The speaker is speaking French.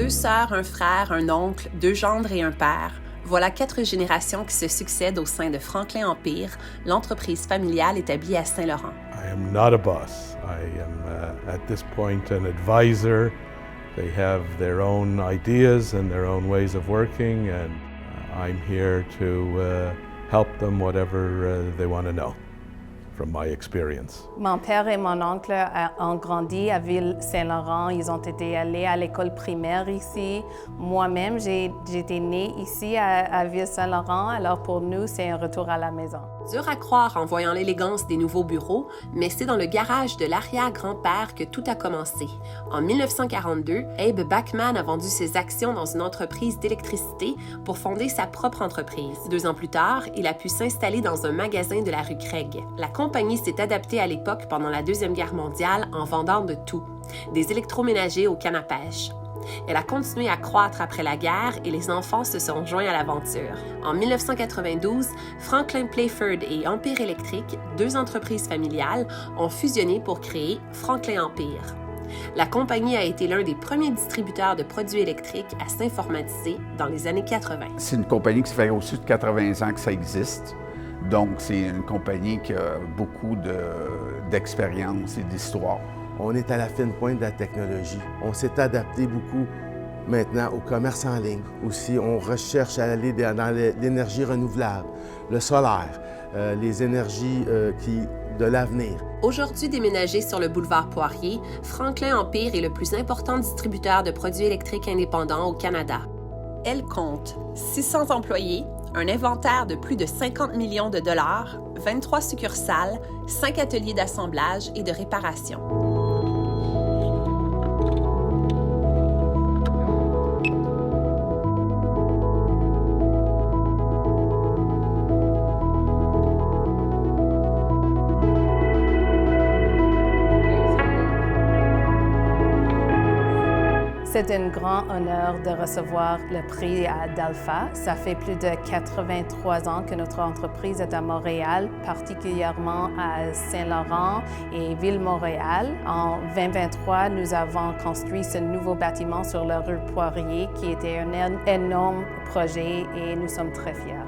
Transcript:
2 sœurs, un frère, un oncle, 2 gendres et un père. Voilà 4 générations qui se succèdent au sein de Franklin Empire, l'entreprise familiale établie à Saint-Laurent. I am not a boss. I am at this point an advisor. They have their own ideas and their own ways of working, and I'm here to help them whatever they want to know from my experience. Mon père et mon oncle ont grandi à Ville-Saint-Laurent. Ils ont été allés à l'école primaire ici. Moi-même, j'étais née ici à Ville-Saint-Laurent. Alors pour nous, c'est un retour à la maison. Dur à croire en voyant l'élégance des nouveaux bureaux, mais c'est dans le garage de l'arrière-grand-père que tout a commencé. En 1942, Abe Bachman a vendu ses actions dans une entreprise d'électricité pour fonder sa propre entreprise. 2 ans plus tard, il a pu s'installer dans un magasin de la rue Craig. La compagnie s'est adaptée à l'époque pendant la Deuxième Guerre mondiale en vendant de tout, des électroménagers aux cannes à pêche. Elle a continué à croître après la guerre et les enfants se sont joints à l'aventure. En 1992, Franklin Playford et Empire Electric, 2 entreprises familiales, ont fusionné pour créer Franklin Empire. La compagnie a été l'un des premiers distributeurs de produits électriques à s'informatiser dans les années 80. C'est une compagnie qui fait au-dessus de 80 ans que ça existe. Donc, c'est une compagnie qui a beaucoup d'expérience et d'histoire. On est à la fine pointe de la technologie. On s'est adapté beaucoup maintenant au commerce en ligne. Aussi, on recherche à aller dans l'énergie renouvelable, le solaire, les énergies de l'avenir. Aujourd'hui déménagé sur le boulevard Poirier, Franklin Empire est le plus important distributeur de produits électriques indépendants au Canada. Elle compte 600 employés, un inventaire de plus de 50 millions de dollars, 23 succursales, 5 ateliers d'assemblage et de réparation. C'est un grand honneur de recevoir le prix d'Alpha. Ça fait plus de 83 ans que notre entreprise est à Montréal, particulièrement à Saint-Laurent et Ville-Montréal. En 2023, nous avons construit ce nouveau bâtiment sur la rue Poirier qui était un énorme projet et nous sommes très fiers.